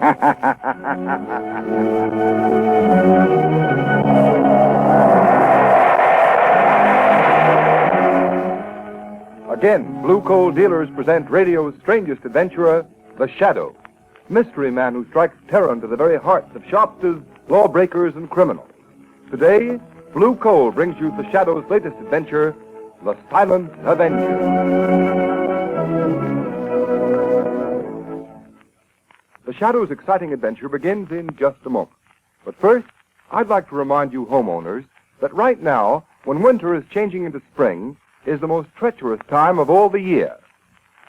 Again, Blue Coal dealers present radio's strangest adventurer, The Shadow, mystery man who strikes terror into the very hearts of shopsters, lawbreakers, and criminals. Today, Blue Coal brings you The Shadow's latest adventure, The Silent Avenger. The Shadow's exciting adventure begins in just a moment. But first, I'd like to remind you homeowners that right now, when winter is changing into spring, is the most treacherous time of all the year.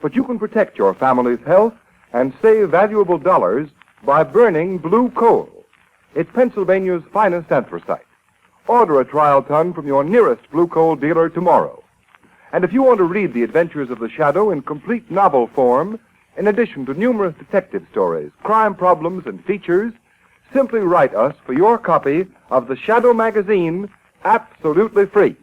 But you can protect your family's health and save valuable dollars by burning blue coal. It's Pennsylvania's finest anthracite. Order a trial ton from your nearest blue coal dealer tomorrow. And if you want to read the adventures of the Shadow in complete novel form, in addition to numerous detective stories, crime problems, and features, simply write us for your copy of the Shadow magazine absolutely free.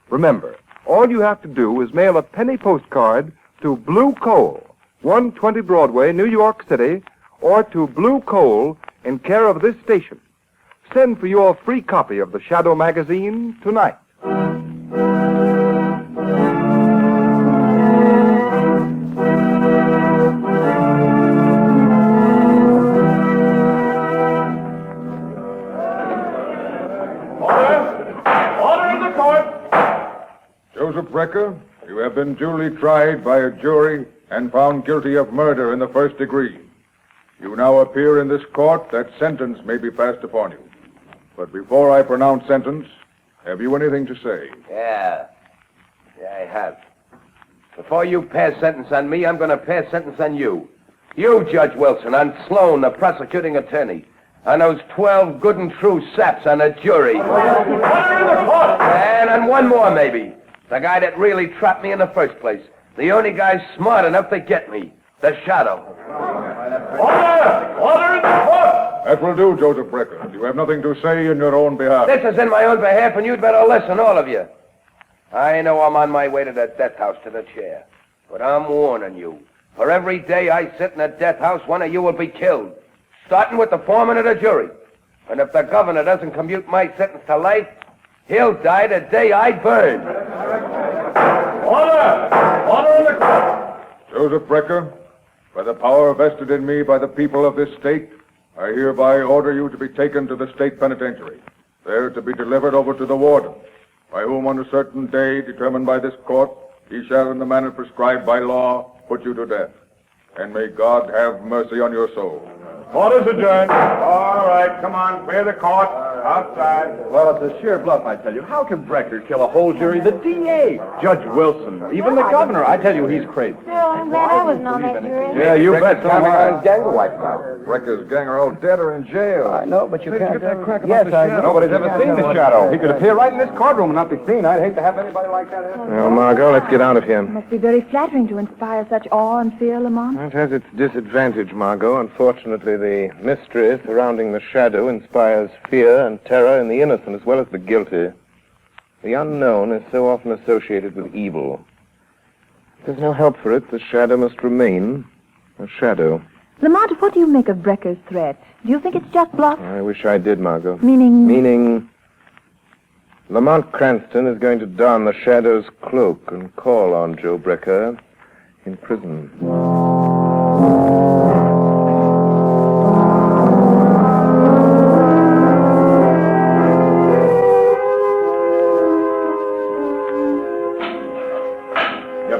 Remember, all you have to do is mail a penny postcard to Blue Coal, 120 Broadway, New York City, or to Blue Coal in care of this station. Send for your free copy of the Shadow magazine tonight. Joseph Brecker, you have been duly tried by a jury and found guilty of murder in the first degree. You now appear in this court that sentence may be passed upon you. But before I pronounce sentence, have you anything to say? Yeah, I have. Before you pass sentence on me, I'm going to pass sentence on you. You, Judge Wilson, on Sloan, the prosecuting attorney. On those 12 good and true saps on the jury. And on one more, maybe. The guy that really trapped me in the first place. The only guy smart enough to get me. The Shadow. Order! Order in the court! That will do, Joseph Brecker. You have nothing to say in your own behalf. This is in my own behalf, and you'd better listen, all of you. I know I'm on my way to the death house, to the chair. But I'm warning you. For every day I sit in a death house, one of you will be killed. Starting with the foreman of the jury. And if the governor doesn't commute my sentence to life, he'll die the day I burn. Order! Order in the court! Joseph Brecker, by the power vested in me by the people of this state, I hereby order you to be taken to the state penitentiary, there to be delivered over to the warden, by whom on a certain day determined by this court, he shall in the manner prescribed by law put you to death. And may God have mercy on your soul. Order's adjourned. All right, come on, clear the court. Outside. Well, it's a sheer bluff, I tell you. How can Brecker kill a whole jury? The DA, Judge Wilson, even the governor. I tell you, he's crazy. Well, I'm glad I wasn't on that jury. Yeah, you bet. Some of gang are wiped out. Brecker's gang are all dead or in jail. I know, but you can't get that crack Yes, about the I Shadow. know. Nobody's ever seen the Shadow. He could appear right in this courtroom and not be seen. I'd hate to have anybody like that happen. Well, Margot, let's get out of here. It must be very flattering to inspire such awe and fear, Lamont. It has its disadvantage, Margot. Unfortunately, the mystery surrounding the Shadow inspires fear and terror in the innocent as well as the guilty. The unknown is so often associated with evil. There's no help for it. The Shadow must remain a shadow. Lamont, what do you make of Brecker's threat? Do you think it's just bluff? I wish I did, Margot. Meaning? Meaning, Lamont Cranston is going to don the Shadow's cloak and call on Joe Brecker in prison.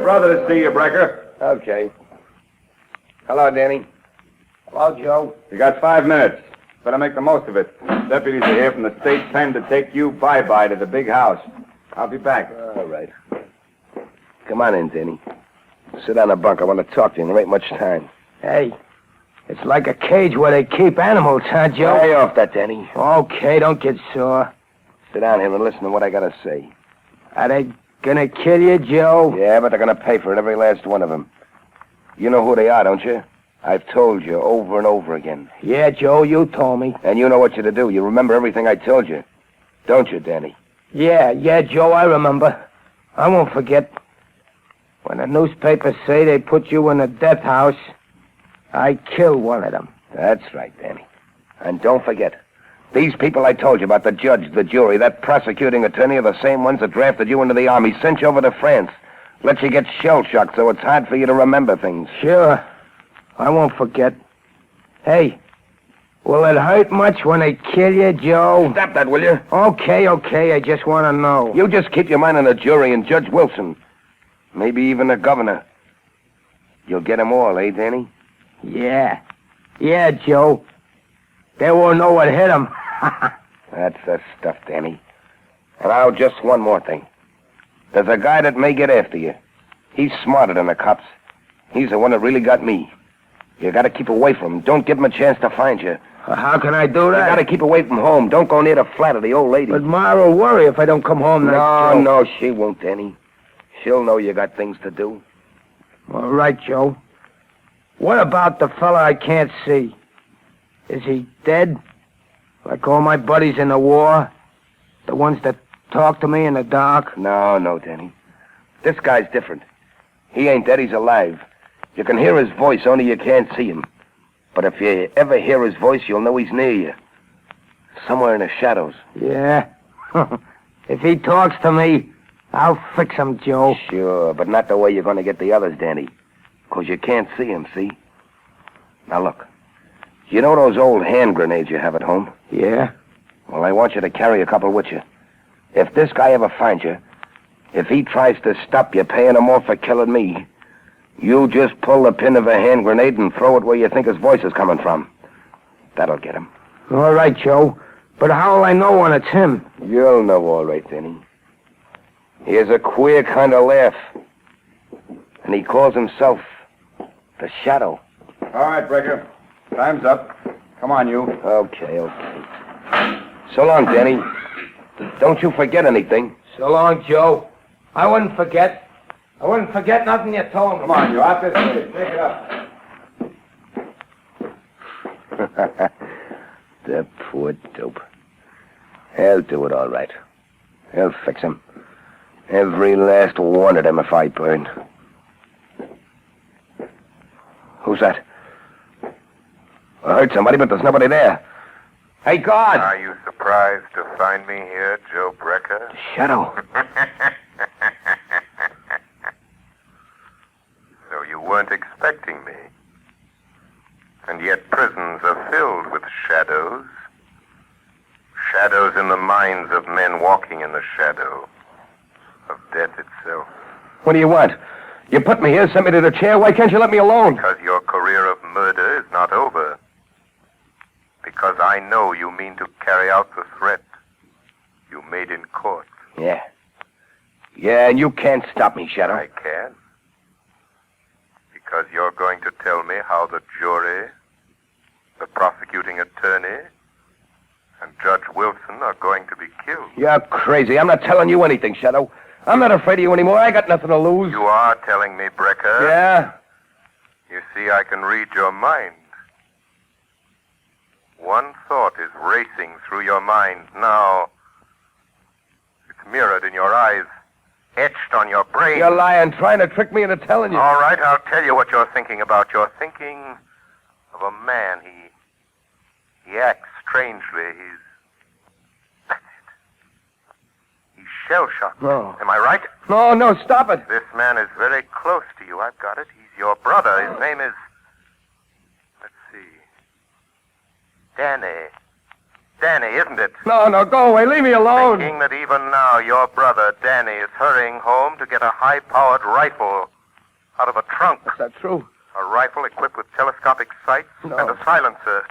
Brother to see you, Brecker. Okay. Hello, Danny. Hello, Joe. You got 5 minutes. Better make the most of it. Deputies are here from the state pen to take you bye-bye to the big house. I'll be back. All right. Come on in, Danny. Sit down the bunk. I want to talk to you. There ain't much time. Hey, it's like a cage where they keep animals, huh, Joe? Lay off that, Danny. Okay, don't get sore. Sit down here and listen to what I got to say. Are they gonna kill you, Joe? Yeah, but they're gonna pay for it, every last one of them. You know who they are, don't you? I've told you over and over again. Yeah, Joe, you told me. And you know what you're to do. You remember everything I told you. Don't you, Danny? Yeah, Joe, I remember. I won't forget. When the newspapers say they put you in a death house, I killed one of them. That's right, Danny. And don't forget, these people I told you about, the judge, the jury, that prosecuting attorney, are the same ones that drafted you into the army, sent you over to France, let you get shell-shocked so it's hard for you to remember things. Sure. I won't forget. Hey, will it hurt much when they kill you, Joe? Stop that, will you? Okay, I just want to know. You just keep your mind on the jury and Judge Wilson. Maybe even the governor. You'll get them all, eh, Danny? Yeah, Joe. They won't know what hit them. That's the stuff, Danny. And now, just one more thing. There's a guy that may get after you. He's smarter than the cops. He's the one that really got me. You gotta keep away from him. Don't give him a chance to find you. How can I do that? You gotta keep away from home. Don't go near the flat of the old lady. But Ma will worry if I don't come home now. No, she won't, Danny. She'll know you got things to do. All right, Joe. What about the fella I can't see? Is he dead? Like all my buddies in the war? The ones that talk to me in the dark? No, Danny. This guy's different. He ain't dead, he's alive. You can hear his voice, only you can't see him. But if you ever hear his voice, you'll know he's near you. Somewhere in the shadows. Yeah? If he talks to me, I'll fix him, Joe. Sure, but not the way you're going to get the others, Danny. 'Cause you can't see him, see? Now look, you know those old hand grenades you have at home? Yeah? Well, I want you to carry a couple with you. If this guy ever finds you, if he tries to stop you paying him off for killing me, you just pull the pin of a hand grenade and throw it where you think his voice is coming from. That'll get him. All right, Joe. But how will I know when it's him? You'll know all right, Danny. He has a queer kind of laugh. And he calls himself the Shadow. All right, Brecker. Time's up. Come on, you. Okay. So long, Danny. Don't you forget anything. So long, Joe. I wouldn't forget. I wouldn't forget nothing you told me. Come on, you. Out this way. Take it up. The poor dope. He'll do it all right. He'll fix him. Every last one of them if I burn. Who's that? I heard somebody, but there's nobody there. Hey, guard! Are you surprised to find me here, Joe Brecker? The Shadow. So you weren't expecting me. And yet prisons are filled with shadows. Shadows in the minds of men walking in the shadow of death itself. What do you want? You put me here, sent me to the chair. Why can't you let me alone? Because your career of murder is not over. Because I know you mean to carry out the threat you made in court. Yeah, and you can't stop me, Shadow. I can. Because you're going to tell me how the jury, the prosecuting attorney, and Judge Wilson are going to be killed. You're crazy. I'm not telling you anything, Shadow. I'm not afraid of you anymore. I got nothing to lose. You are telling me, Brecker. Yeah? You see, I can read your mind. One thought is racing through your mind now. It's mirrored in your eyes, etched on your brain. You're lying, trying to trick me into telling you. All right, I'll tell you what you're thinking about. You're thinking of a man. He acts strangely. That's it. He's shell-shocked. No. Am I right? No, stop it. This man is very close to you. I've got it. He's your brother. His name is... Let's see. Danny, isn't it? No, go away. Leave me alone. Thinking that even now your brother, Danny, is hurrying home to get a high-powered rifle out of a trunk. Is that true? A rifle equipped with telescopic sights No. and a silencer.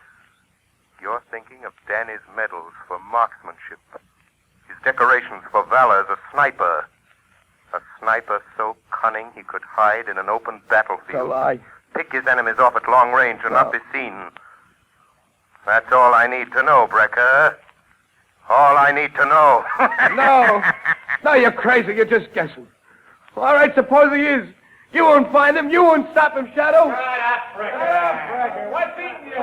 You're thinking of Danny's medals for marksmanship. His decorations for valor as a sniper. A sniper so cunning he could hide in an open battlefield. It's a lie. Pick his enemies off at long range and not be seen. That's all I need to know, Brecker. All I need to know. No, you're crazy. You're just guessing. All right, suppose he is. You won't find him. You won't stop him, Shadow. Brecker, what's eating you?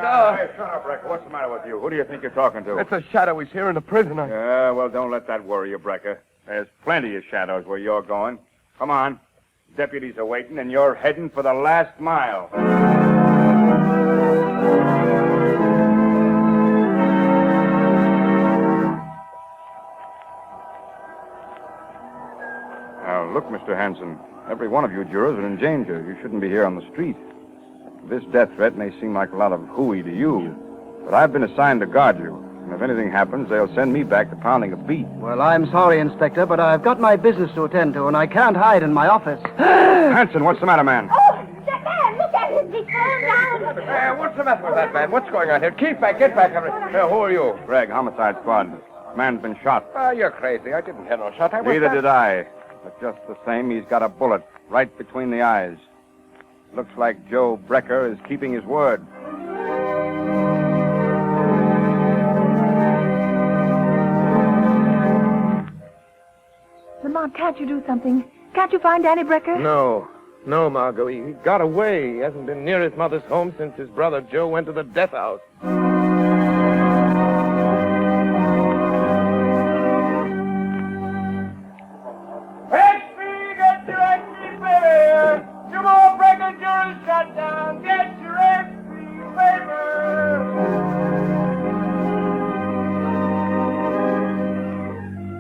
No. Hey, shut up, Brecker. What's the matter with you? Who do you think you're talking to? It's a Shadow. He's here in the prison. Yeah, well, don't let that worry you, Brecker. There's plenty of shadows where you're going. Come on. Deputies are waiting, and you're heading for the last mile. Hanson. Every one of you jurors are in danger. You shouldn't be here on the street. This death threat may seem like a lot of hooey to you, but I've been assigned to guard you. And if anything happens, they'll send me back to pounding a beat. Well, I'm sorry, Inspector, but I've got my business to attend to, and I can't hide in my office. Hanson, what's the matter, man? Oh, that man, look at him. He's fallen down. What's the matter with that man? What's going on here? Keep back, get back. Who are you? Greg, homicide squad. Man's been shot. Oh, you're crazy. I didn't have no shot. Neither did I. But just the same, he's got a bullet right between the eyes. Looks like Joe Brecker is keeping his word. Lamont, can't you do something? Can't you find Danny Brecker? No, Margot. He got away. He hasn't been near his mother's home since his brother Joe went to the death house.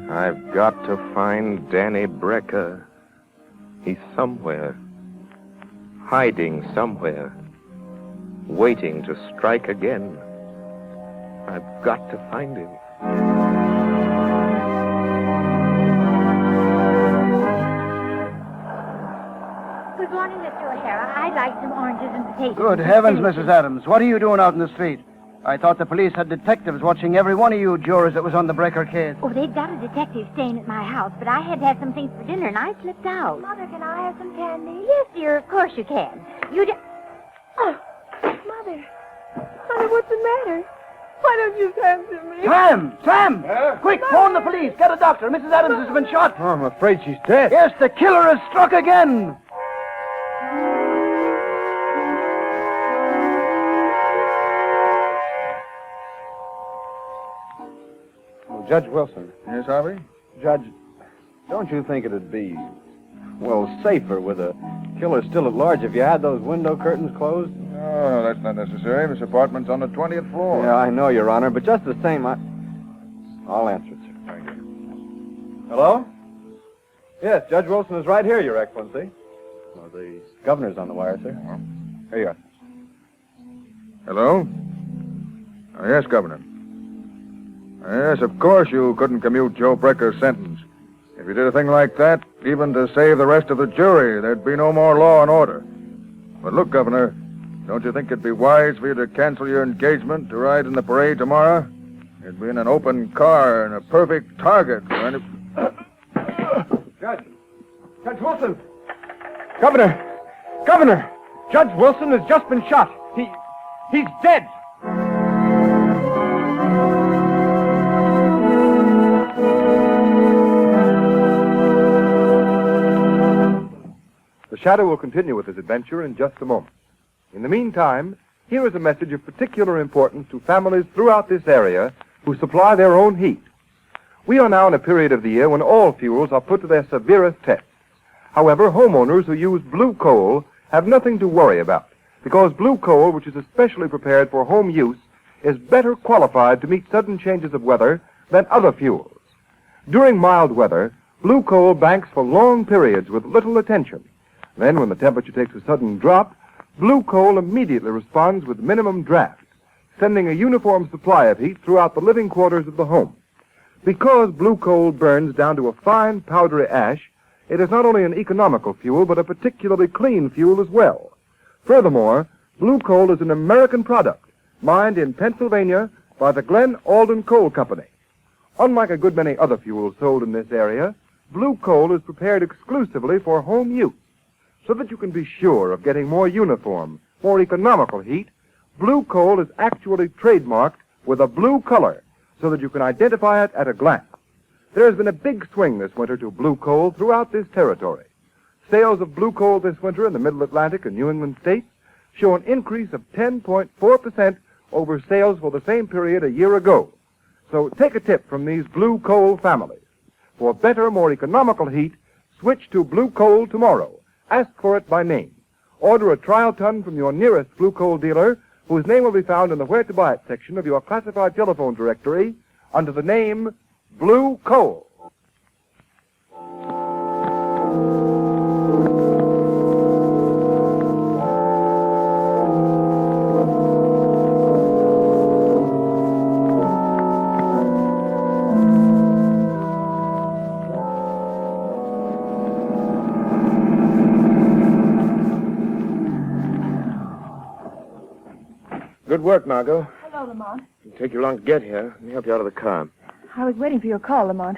I've got to find Danny Brecker. He's somewhere. Hiding somewhere. Waiting to strike again. I've got to find him. Good morning, Mr. O'Hara. I'd like some oranges and potatoes. Good heavens, Mrs. Adams. What are you doing out in the street? I thought the police had detectives watching every one of you jurors that was on the Brecker case. Oh, they've got a detective staying at my house, but I had to have some things for dinner, and I slipped out. Mother, can I have some candy? Yes, dear, of course you can. Oh, Mother. Mother, what's the matter? Why don't you answer me? Sam! Quick, phone the police. Get a doctor. Mrs. Adams has been shot. Oh, I'm afraid she's dead. Yes, the killer has struck again. Judge Wilson. Yes, Harvey? Judge, don't you think it'd be, well, safer with a killer still at large if you had those window curtains closed? No, that's not necessary. This apartment's on the 20th floor. Yeah, I know, Your Honor, but just the same, I'll answer it, sir. Thank you. Hello? Yes, Judge Wilson is right here, Your Excellency. Well, the governor's on the wire, sir. Here you are. Hello? Oh, yes, Governor. Yes, of course you couldn't commute Joe Brecker's sentence. If you did a thing like that, even to save the rest of the jury, there'd be no more law and order. But look, Governor, don't you think it'd be wise for you to cancel your engagement to ride in the parade tomorrow? You'd be in an open car and a perfect target for any... Judge Wilson! Governor! Judge Wilson has just been shot. He's dead. The Shadow will continue with his adventure in just a moment. In the meantime, here is a message of particular importance to families throughout this area who supply their own heat. We are now in a period of the year when all fuels are put to their severest test. However, homeowners who use blue coal have nothing to worry about, because blue coal, which is especially prepared for home use, is better qualified to meet sudden changes of weather than other fuels. During mild weather, blue coal banks for long periods with little attention. Then, when the temperature takes a sudden drop, blue coal immediately responds with minimum draft, sending a uniform supply of heat throughout the living quarters of the home. Because blue coal burns down to a fine, powdery ash, it is not only an economical fuel, but a particularly clean fuel as well. Furthermore, blue coal is an American product, mined in Pennsylvania by the Glen Alden Coal Company. Unlike a good many other fuels sold in this area, blue coal is prepared exclusively for home use. So that you can be sure of getting more uniform, more economical heat, blue coal is actually trademarked with a blue color so that you can identify it at a glance. There has been a big swing this winter to blue coal throughout this territory. Sales of blue coal this winter in the Middle Atlantic and New England states show an increase of 10.4% over sales for the same period a year ago. So take a tip from these blue coal families. For better, more economical heat, switch to blue coal tomorrow. Ask for it by name. Order a trial ton from your nearest blue coal dealer, whose name will be found in the Where to Buy It section of your classified telephone directory under the name Blue Coal. work, Margot. Hello, Lamont. It'll take you long to get here. Let me help you out of the car. I was waiting for your call, Lamont.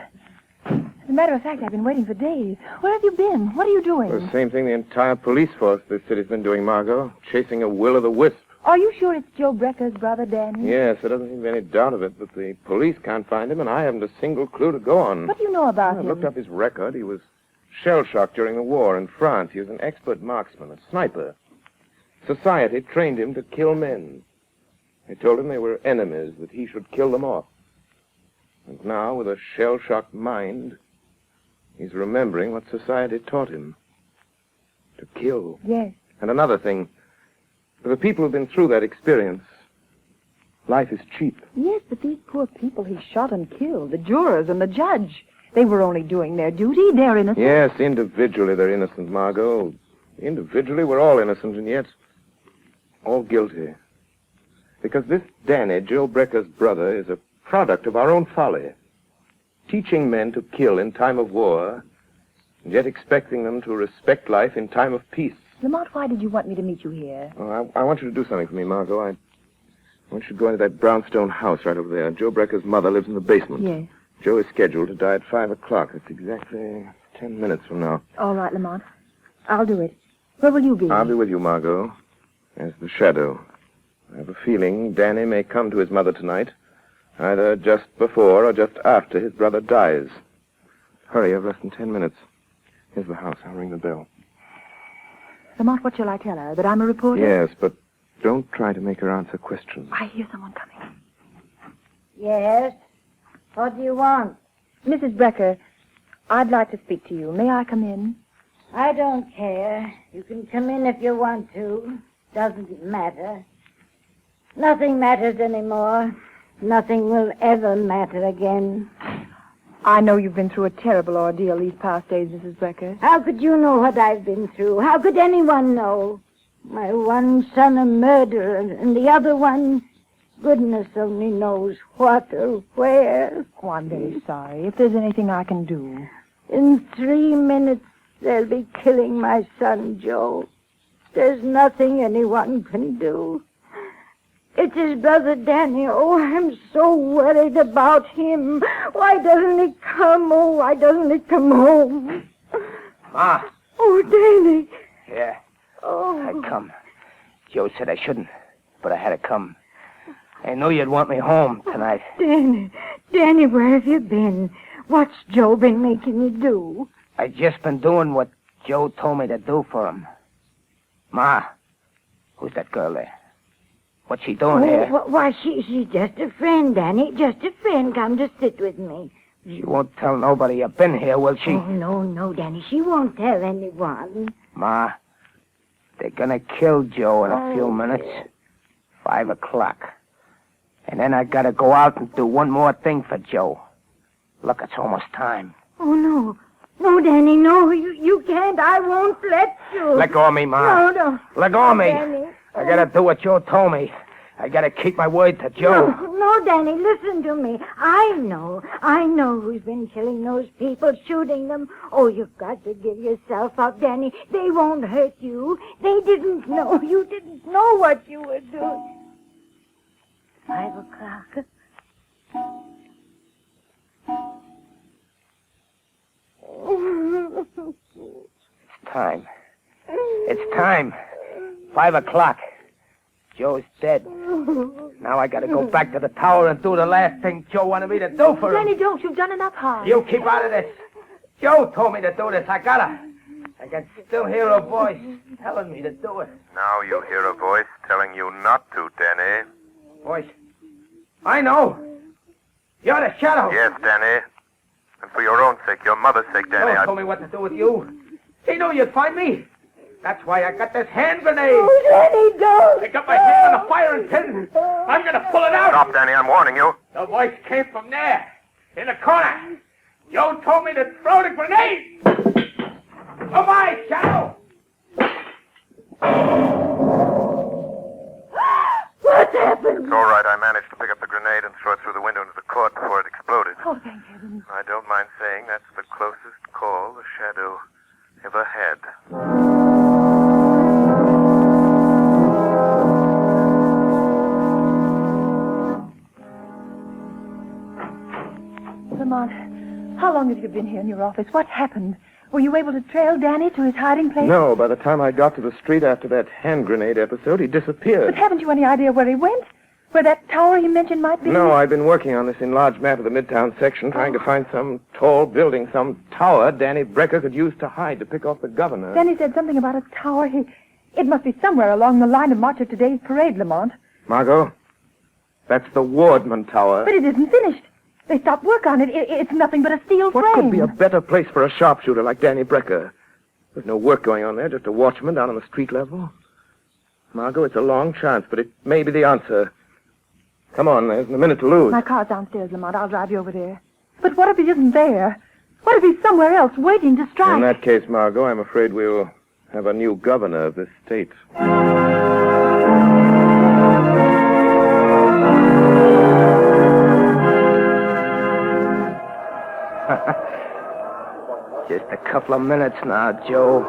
As a matter of fact, I've been waiting for days. Where have you been? What are you doing? The same thing the entire police force this city's been doing, Margot. Chasing a will-o'-the-wisp. Are you sure it's Joe Brecker's brother, Danny? Yes, there doesn't seem to be any doubt of it, but the police can't find him, and I haven't a single clue to go on. What do you know about I him? looked up his record. He was shell-shocked during the war in France. He was an expert marksman, a sniper. Society trained him to kill men. They told him they were enemies, that he should kill them off. And now, with a shell-shocked mind, he's remembering what society taught him. To kill. Yes. And another thing, for the people who've been through that experience, life is cheap. Yes, but these poor people he shot and killed, the jurors and the judge, they were only doing their duty. They're innocent. Yes, individually they're innocent, Margot. Individually we're all innocent, and yet all guilty. Because this Danny, Joe Brecker's brother, is a product of our own folly. Teaching men to kill in time of war, and yet expecting them to respect life in time of peace. Lamont, why did you want me to meet you here? Oh, I want you to do something for me, Margot. I want you to go into that brownstone house right over there. Joe Brecker's mother lives in the basement. Yes. Joe is scheduled to die at 5 o'clock. It's exactly 10 minutes from now. All right, Lamont. I'll do it. Where will you be? I'll be with you, Margot, as the shadow. I have a feeling Danny may come to his mother tonight, either just before or just after his brother dies. Hurry, I've less than 10 minutes. Here's the house. I'll ring the bell. Lamont, what shall I tell her? That I'm a reporter? Yes, but don't try to make her answer questions. I hear someone coming. Yes? What do you want? Mrs. Brecker, I'd like to speak to you. May I come in? I don't care. You can come in if you want to. Doesn't matter. Nothing matters anymore. Nothing will ever matter again. I know you've been through a terrible ordeal these past days, Mrs. Brecker. How could you know what I've been through? How could anyone know? My one son a murderer, and the other one, goodness only knows what or where. Oh, I'm very sorry. If there's anything I can do. In 3 minutes, they'll be killing my son, Joe. There's nothing anyone can do. It's his brother Danny. Oh, I'm so worried about him. Why doesn't he come? Oh, why doesn't he come home? Ma. Oh, Danny. Yeah, Oh. I'd come. Joe said I shouldn't, but I had to come. I knew you'd want me home tonight. Danny, where have you been? What's Joe been making you do? I just been doing what Joe told me to do for him. Ma, who's that girl there? What's she doing here? Why, she's just a friend, Danny. Just a friend. Come to sit with me. She won't tell nobody you've been here, will she? Oh, no, Danny. She won't tell anyone. Ma, they're gonna kill Joe in a few minutes. 5 o'clock. And then I gotta go out and do one more thing for Joe. Look, it's almost time. Oh, no. No, Danny, no. You can't. I won't let you. Let go of me, Ma. No. Let go of me. Danny. I gotta do what Joe told me. I gotta keep my word to Joe. No, Danny, listen to me. I know who's been killing those people, shooting them. Oh, you've got to give yourself up, Danny. They won't hurt you. They didn't know. You didn't know what you were doing. 5 o'clock. It's time. It's time. 5 o'clock. Joe's dead. Now I gotta go back to the tower and do the last thing Joe wanted me to do for him. Danny, don't. You've done enough harm. You keep out of this. Joe told me to do this. I gotta. I can still hear a voice telling me to do it. Now you hear a voice telling you not to, Danny. Voice. I know. You're the shadow. Yes, Danny. And for your own sake, your mother's sake, Danny, Joe told me what to do with you. He knew you'd find me. That's why I got this hand grenade. Oh, Danny, don't. I got my hand on the firing pin. I'm gonna pull it out. Stop, Danny, I'm warning you. The voice came from there, in the corner. Joe told me to throw the grenade. Oh, my shadow. What happened? It's all right. I managed to pick up the grenade and throw it through the window into the court before it exploded. Oh, thank heaven. I don't mind saying that's the closest call the shadow ever had. Lamont, how long have you been here in your office? What happened? Were you able to trail Danny to his hiding place? No, by the time I got to the street after that hand grenade episode, he disappeared. But haven't you any idea where he went? Where that tower he mentioned might be? No, I've been working on this enlarged map of the Midtown section, trying to find some tall building, some tower Danny Brecker could use to hide to pick off the governor. Danny said something about a tower. It must be somewhere along the line of march of today's parade, Lamont. Margot, that's the Wardman Tower. But it isn't finished. They stopped work on it. It's nothing but a steel frame. What could be a better place for a sharpshooter like Danny Brecker? There's no work going on there, just a watchman down on the street level. Margot, it's a long chance, but it may be the answer. Come on, there isn't a minute to lose. My car's downstairs, Lamont. I'll drive you over there. But what if he isn't there? What if he's somewhere else, waiting to strike? In that case, Margot, I'm afraid we'll have a new governor of this state. Just a couple of minutes now, Joe.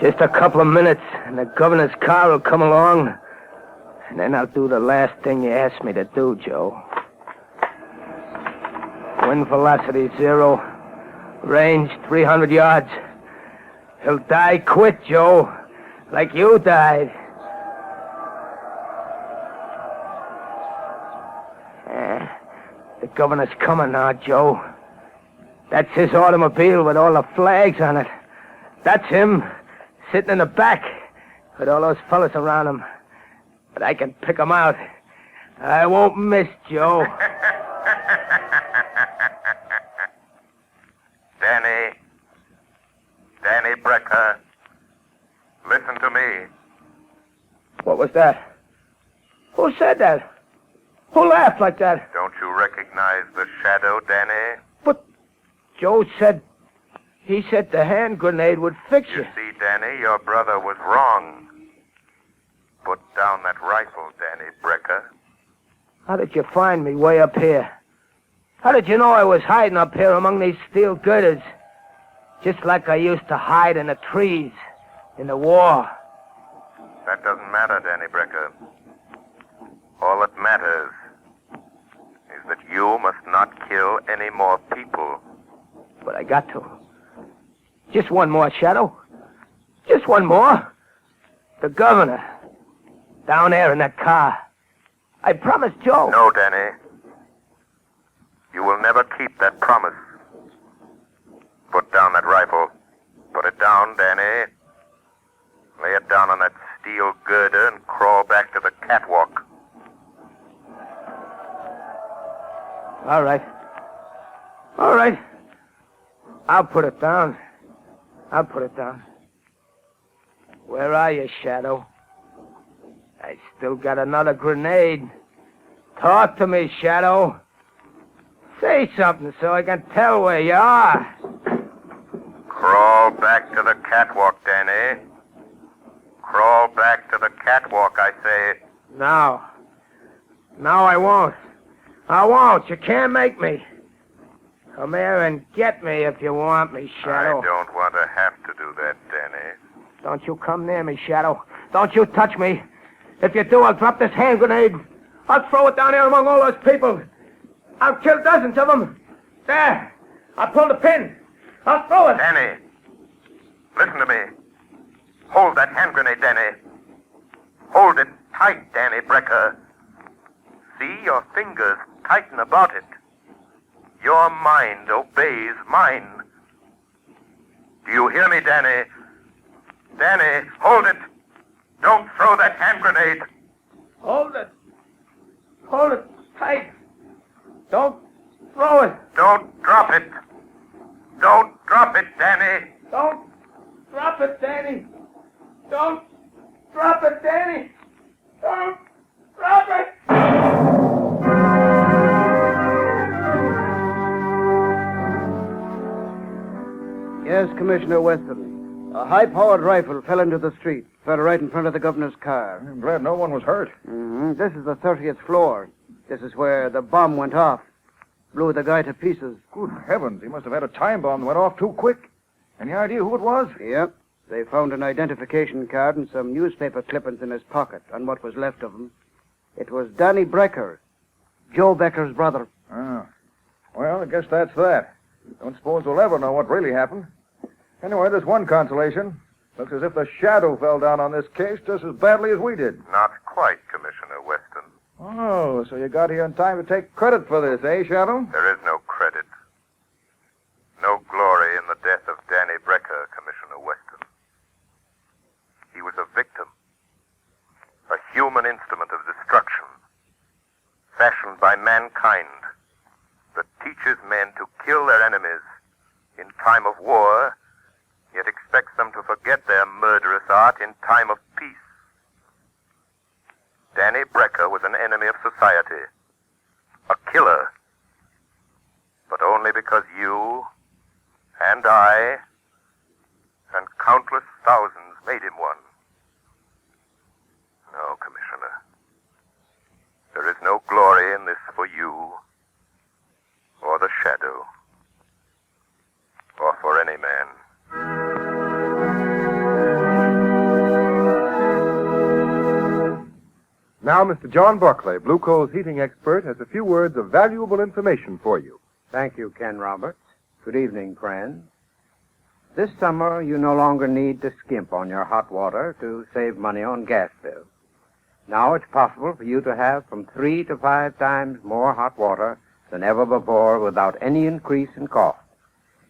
Just a couple of minutes, and the governor's car will come along. And then I'll do the last thing you asked me to do, Joe. Wind velocity 0. Range 300 yards. He'll die quick, Joe. Like you died. The governor's coming now, Joe. That's his automobile with all the flags on it. That's him, sitting in the back, with all those fellas around him. But I can pick 'em out. I won't miss, Joe. Danny Brecker, listen to me. What was that? Who said that? Who laughed like that? Don't you recognize the shadow, Danny? But Joe said... He said the hand grenade would fix you. You see, Danny, your brother was wrong. Put down that rifle, Danny Brecker. How did you find me way up here? How did you know I was hiding up here among these steel girders? Just like I used to hide in the trees in the war. That doesn't matter, Danny Brecker. All that matters is that you must not kill any more people. But I got to. Just one more, Shadow. Just one more. The governor. Down there in that car. I promised Joe. No, Danny. You will never keep that promise. Put down that rifle. Put it down, Danny. Lay it down on that steel girder and crawl back to the catwalk. All right. All right. I'll put it down. I'll put it down. Where are you, Shadow? I still got another grenade. Talk to me, Shadow. Say something so I can tell where you are. Crawl back to the catwalk, Danny. Crawl back to the catwalk, I say. No. No, I won't. I won't. You can't make me. Come here and get me if you want me, Shadow. I don't want to have to do that, Danny. Don't you come near me, Shadow. Don't you touch me. If you do, I'll drop this hand grenade. I'll throw it down here among all those people. I'll kill dozens of them. There. I'll pull the pin. I'll throw it. Danny, listen to me. Hold that hand grenade, Danny. Hold it tight, Danny Brecker. See your fingers tighten about it. Your mind obeys mine. Do you hear me, Danny? Danny, hold it. Don't throw that hand grenade. Hold it. Hold it tight. Don't throw it. Don't drop it. Don't drop it, Danny. Don't drop it, Danny. Don't drop it, Danny. Don't drop it. Yes, Commissioner Westerly. A high-powered rifle fell into the street. Fell right in front of the governor's car. I'm glad no one was hurt. Mm-hmm. This is the 30th floor. This is where the bomb went off. Blew the guy to pieces. Good heavens, he must have had a time bomb that went off too quick. Any idea who it was? Yep. They found an identification card and some newspaper clippings in his pocket on what was left of him. It was Danny Brecker, Joe Becker's brother. Ah. Well, I guess that's that. Don't suppose we'll ever know what really happened. Anyway, there's one consolation. Looks as if the shadow fell down on this case just as badly as we did. Not quite, Commissioner Weston. Oh, so you got here in time to take credit for this, eh, Shadow? There is no credit. No glory in the death of Danny Brecker, Commissioner Weston. He was a victim. A human instrument of destruction. Fashioned by mankind. That teaches men to kill their enemies in time of war, yet expects them to forget their murderous art in time of peace. Danny Brecker was an enemy of society. A killer. But only because you and I and countless thousands made him one. No, Commissioner. There is no glory in this for you, or the shadow, or for any man. Now, Mr. John Barclay, Blue Coal's heating expert, has a few words of valuable information for you. Thank you, Ken Roberts. Good evening, friends. This summer, you no longer need to skimp on your hot water to save money on gas bills. Now it's possible for you to have from 3 to 5 times more hot water than ever before without any increase in cost.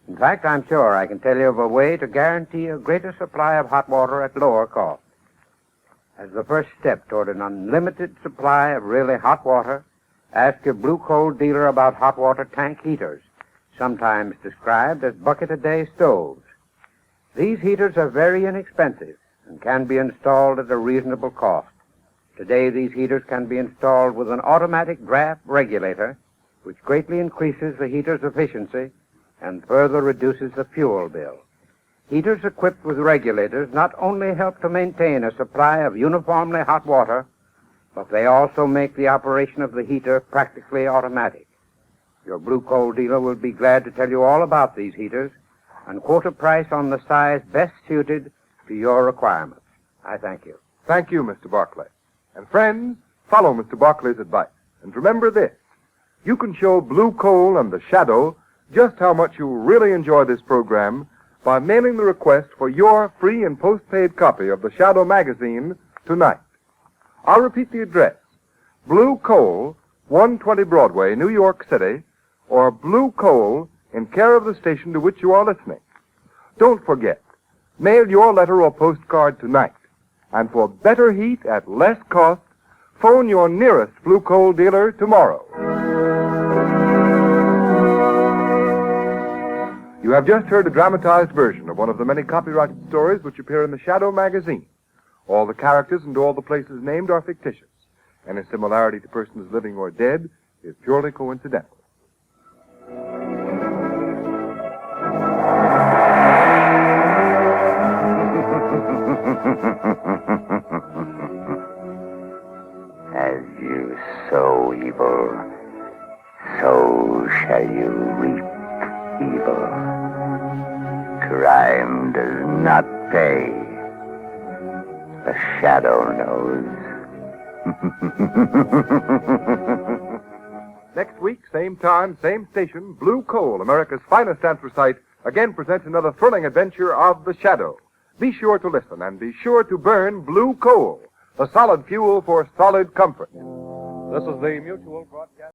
In fact, I'm sure I can tell you of a way to guarantee a greater supply of hot water at lower cost. As the first step toward an unlimited supply of really hot water, ask your Blue Coal dealer about hot water tank heaters, sometimes described as bucket-a-day stoves. These heaters are very inexpensive and can be installed at a reasonable cost. Today, these heaters can be installed with an automatic draft regulator, which greatly increases the heater's efficiency and further reduces the fuel bill. Heaters equipped with regulators not only help to maintain a supply of uniformly hot water, but they also make the operation of the heater practically automatic. Your Blue Coal dealer will be glad to tell you all about these heaters and quote a price on the size best suited to your requirements. I thank you. Thank you, Mr. Barclay. And friends, follow Mr. Barclay's advice. And remember this, you can show Blue Coal and the Shadow just how much you really enjoy this program by mailing the request for your free and postpaid copy of the Shadow magazine tonight. I'll repeat the address. Blue Coal, 120 Broadway, New York City, or Blue Coal in care of the station to which you are listening. Don't forget, mail your letter or postcard tonight. And for better heat at less cost, phone your nearest Blue Coal dealer tomorrow. You have just heard a dramatized version of one of the many copyrighted stories which appear in the Shadow magazine. All the characters and all the places named are fictitious. Any similarity to persons living or dead is purely coincidental. As you sow evil, so shall you reap evil. Crime does not pay. The Shadow knows. Next week, same time, same station, Blue Coal, America's finest anthracite, again presents another thrilling adventure of the Shadow. Be sure to listen and be sure to burn Blue Coal, the solid fuel for solid comfort. This is the Mutual Broadcast.